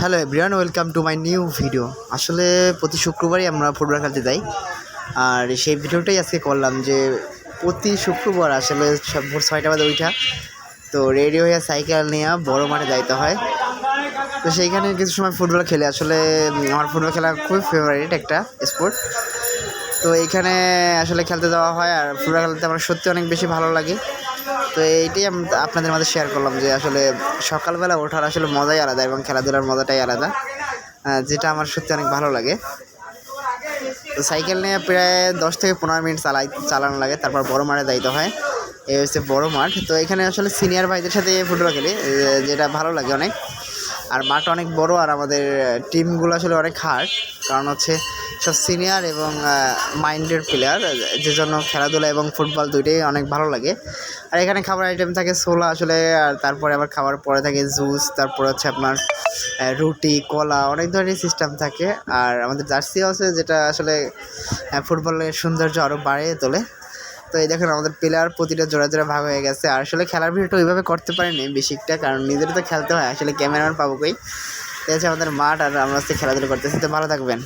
Hello everyone, welcome to my new video. আসলে প্রতি শুক্রবারই আমরা ফুটবল খেলতে যাই, আর সেই ভিডিওটাই আজকে করলাম যে প্রতি শুক্রবার আসলে ভোর 6টা বাজে উঠা তো রেডি হয়ে সাইকেল নিয়ে বড় মাঠে যাইতে হয়। তো সেইখানে কিছু সময় ফুটবল খেলে আসলে আমার ফুটবল খেলা খুবই ফেভারিট একটা স্পোর্ট। তো এইখানে আসলে খেলতে যাওয়া হয়, আর ফুটবল খেলতে আমার সত্যি অনেক বেশি ভালো লাগে। তো এইটাই আমি আপনাদের মাঝে শেয়ার করলাম যে আসলে সকালবেলা ওঠার আসলে মজাই আলাদা এবং খেলাধুলার মজাটাই আলাদা, যেটা আমার সত্যি অনেক ভালো লাগে। তো সাইকেল নিয়ে প্রায় 10 থেকে 15 মিনিট চালানো লাগে, তারপর বড় মাঠে যাইতে হয়। এই হচ্ছে বড় মাঠ। তো এখানে আসলে সিনিয়র ভাইদের সাথে ফুটবল খেলি, যেটা ভালো লাগে অনেক। আর মাঠ অনেক বড়, আর আমাদের টিমগুলো আসলে অনেক হার্ড, কারণ হচ্ছে সব সিনিয়র এবং মাইন্ডেড প্লেয়ার, যে জন্য খেলাধুলা এবং ফুটবল দুইটাই অনেক ভালো লাগে। আর এখানে খাবার আইটেম থাকে ছোলা আসলে, আর তারপরে আবার খাবার পরে থাকে জুস, তারপরে হচ্ছে আপনার রুটি, কলা, অনেক ধরনের সিস্টেম থাকে। আর আমাদের জার্সিও আছে, যেটা আসলে ফুটবলের সৌন্দর্য আরও বাড়িয়ে তোলে। তো এই দেখেন আমাদের প্লেয়ার প্রতিটা জোড়া জোড়া ভাগ হয়ে গেছে। আর আসলে খেলার ভিডিওটা ওইভাবে করতে পারিনি বেশিটা, কারণ নিজের তো খেলতে হয়, আসলে ক্যামেরাম্যান পাবো কই। তো হচ্ছে আমাদের মাঠ, আর আমরা হচ্ছে খেলাধুলা করতেছি। তো ভালো থাকবেন।